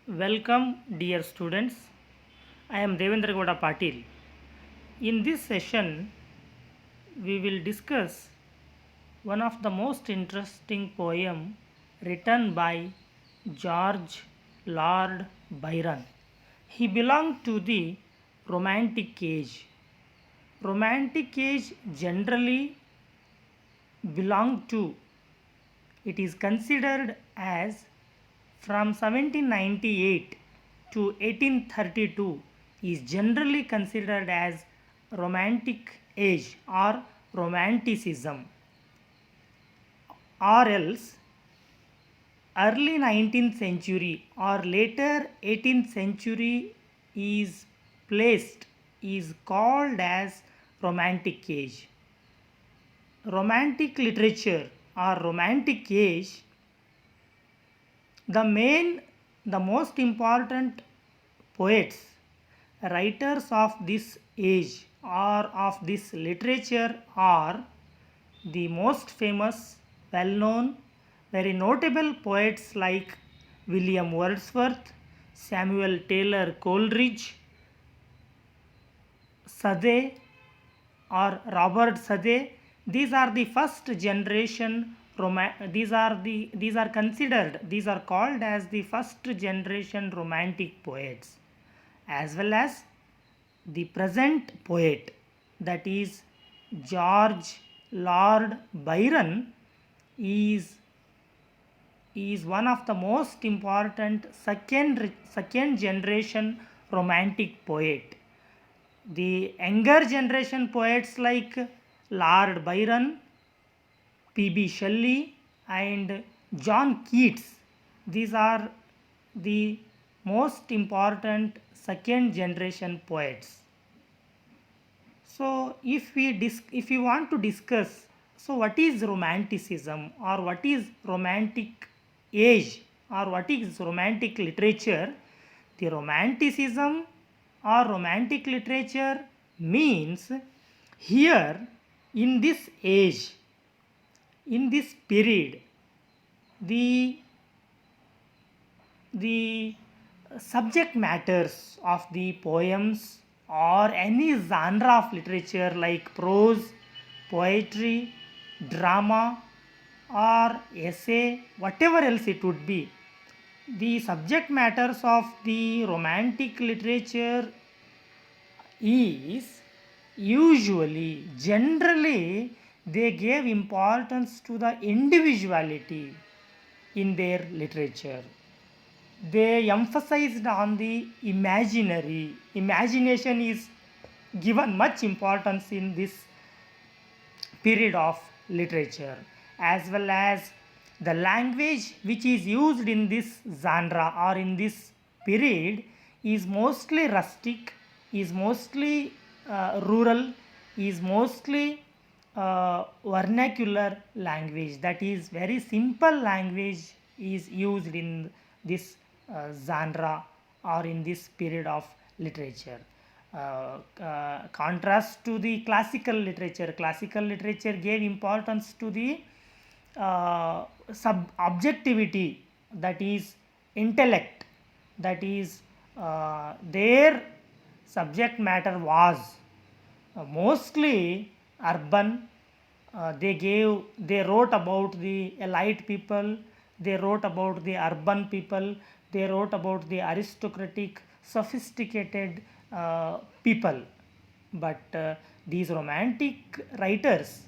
Welcome, dear students. I am Devendra Gowda Patil. In this session, we will discuss one of the most interesting poem written by George Lord Byron. He belonged to the Romantic age. Romantic age generally belonged to, it is considered as from 1798 to 1832 is generally considered as romantic age or romanticism, or else early 19th century or later 18th century is placed, is called as romantic age. Romantic literature or romantic age, the most important poets, writers of this age or of this literature are the most famous, well known, very notable poets like William Wordsworth, Samuel Taylor Coleridge, Sade or Robert Sade. These are the first generation these are considered, these are called as the first generation romantic poets, as well as the present poet, that is George Lord Byron is one of the most important second generation romantic poet. The younger generation poets like Lord Byron, P.B. Shelley, and John Keats, these are the most important second generation poets. So, if we want to discuss, so what is romanticism or what is romantic age or what is romantic literature? The romanticism or romantic literature means here in this age, in this period, the subject matters of the poems or any genre of literature like prose, poetry, drama, or essay, whatever else it would be, the subject matters of the romantic literature is usually, generally, they gave importance to the individuality in their literature. They emphasized on the imaginary. Imagination is given much importance in this period of literature, as well as the language which is used in this genre or in this period is mostly rustic, is mostly rural, is mostly vernacular language, that is very simple language is used in this genre or in this period of literature. Contrast to the classical literature, classical literature gave importance to the objectivity, that is intellect, that is their subject matter was mostly urban. They wrote about the elite people, they wrote about the urban people, they wrote about the aristocratic sophisticated people. But these romantic writers,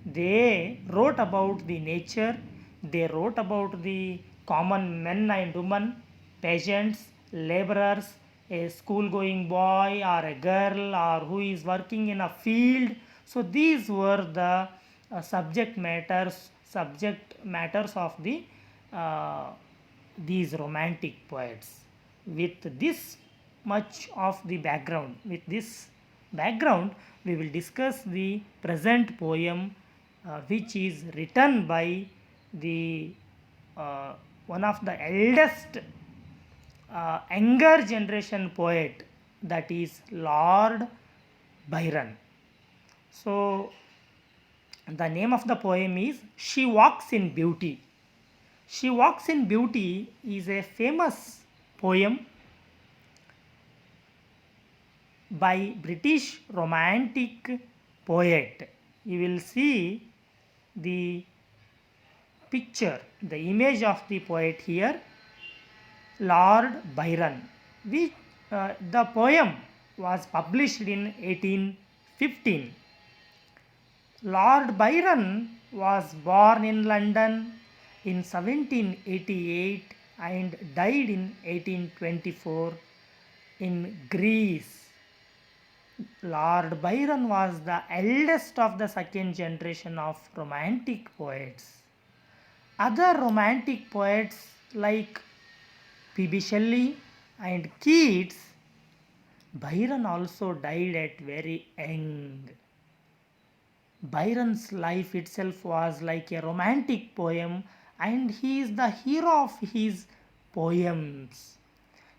they wrote about the nature, they wrote about the common men and women, peasants, laborers, a school going boy or a girl or who is working in a field. So these were the subject matters of the these romantic poets. With this much of the background, with this background, we will discuss the present poem which is written by the one of the eldest younger generation poet, that is Lord Byron. So the name of the poem is She Walks in Beauty. She Walks in Beauty is a famous poem by British romantic poet. You will see the picture, the image of the poet here, Lord Byron. The poem was published in 1815. Lord Byron was born in London in 1788 and died in 1824 in Greece. Lord Byron was the eldest of the second generation of romantic poets. Other romantic poets like P.B. Shelley and Keats, Byron also died at very young. Byron's life itself was like a romantic poem, and he is the hero of his poems.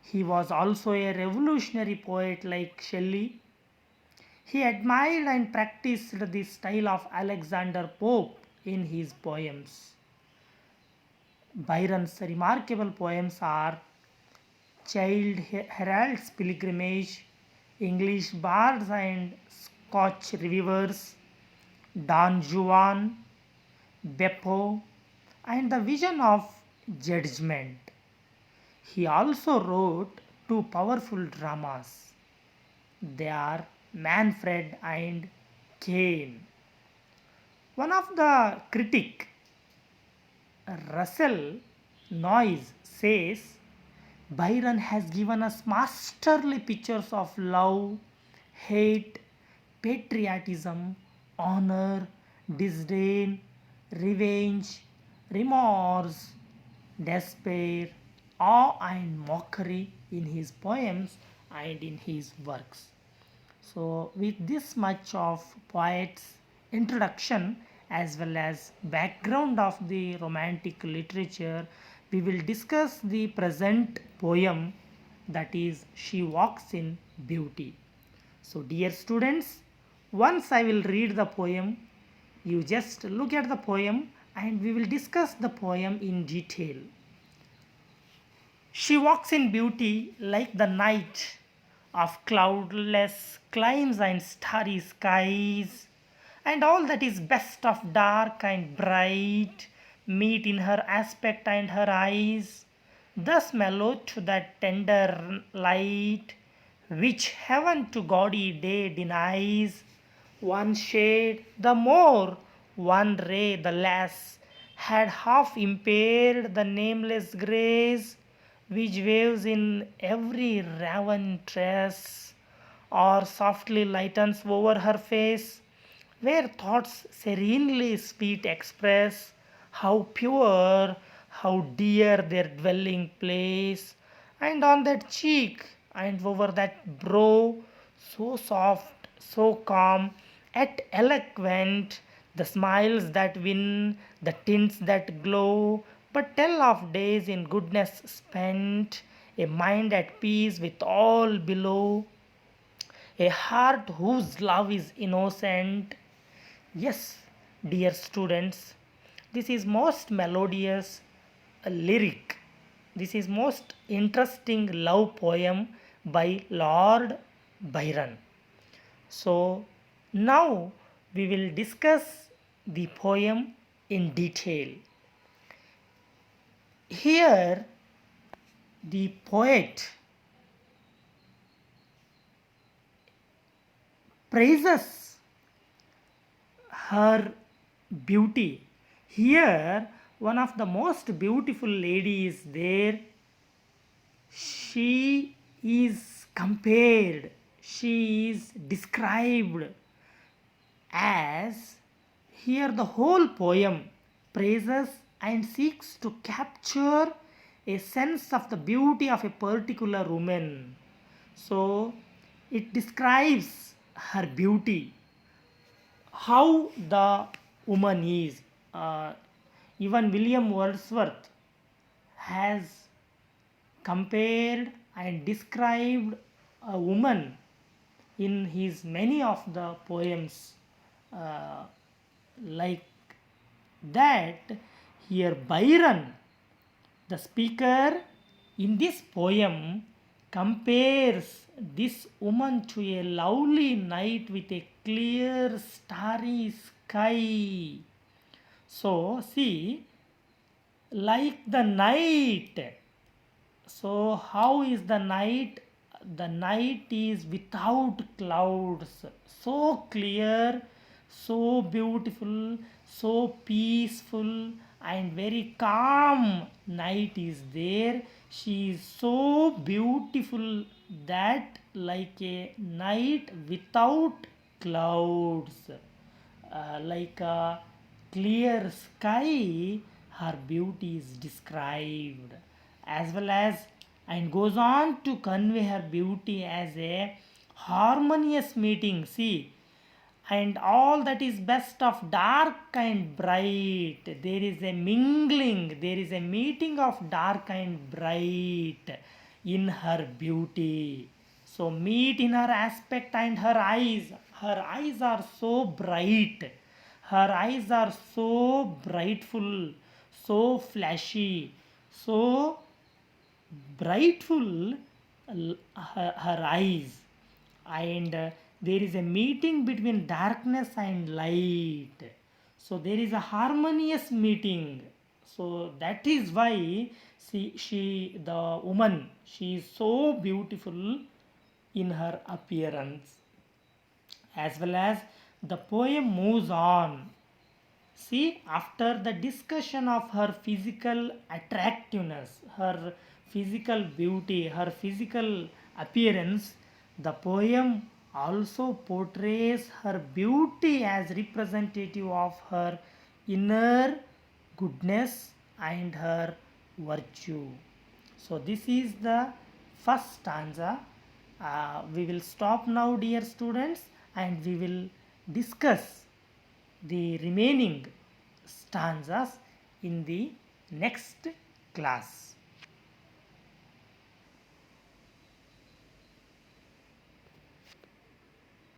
He was also a revolutionary poet like Shelley. He admired and practiced the style of Alexander Pope in his poems. Byron's remarkable poems are Childe Harold's Pilgrimage, English Bards and Scotch Reviewers, Don Juan, Beppo, and the Vision of Judgment. He also wrote two powerful dramas. They are Manfred and Cain. One of the critic, Russell Noyes, says Byron has given us masterly pictures of love, hate, patriotism, honor, disdain, revenge, remorse, despair, awe, and mockery in his poems and in his works. So, with this much of poet's introduction as well as background of the romantic literature, we will discuss the present poem, that is She Walks in Beauty. So, dear students, once I will read the poem, you just look at the poem and we will discuss the poem in detail. She walks in beauty like the night of cloudless climes and starry skies, and all that is best of dark and bright meet in her aspect and her eyes, thus mellowed to that tender light which heaven to gaudy day denies. One shade the more, one ray the less, had half impaired the nameless grace which waves in every raven tress, or softly lightens over her face, where thoughts serenely sweet express how pure, how dear their dwelling place, and on that cheek and over that brow, so soft, so calm, yet eloquent, the smiles that win, the tints that glow, but tell of days in goodness spent, a mind at peace with all below, a heart whose love is innocent. Yes, dear students, this is most melodious lyric. This is most interesting love poem by Lord Byron. So now we will discuss the poem in detail. Here the poet praises her beauty. Here one of the most beautiful ladies is there. She is compared, she is described as, here the whole poem praises and seeks to capture a sense of the beauty of a particular woman. So it describes her beauty, how the woman is. Even William Wordsworth has compared and described a woman in his many of the poems like that. Here Byron, the speaker, In this poem, compares this woman to a lovely night with a clear starry sky. So, see, like the night. So, how is the night? The night is without clouds, so clear, so beautiful, so peaceful, and very calm. Night is there. She is so beautiful that, like a night without clouds, like a clear sky, her beauty is described, as well as, and goes on to convey her beauty as a harmonious meeting. See, and all that is best of dark and bright. There is a mingling, there is a meeting of dark and bright in her beauty. So, meet in her aspect and her eyes. Her eyes are so bright, her eyes are so brightful, so flashy, so brightful, her eyes, and there is a meeting between darkness and light. So there is a harmonious meeting. So that is why she the woman, she is so beautiful in her appearance. As well as, the poem moves on. See, after the discussion of her physical attractiveness, her physical beauty, her physical appearance, the poem also portrays her beauty as representative of her inner goodness and her virtue. So, this is the first stanza. We will stop now, dear students, and we will discuss the remaining stanzas in the next class.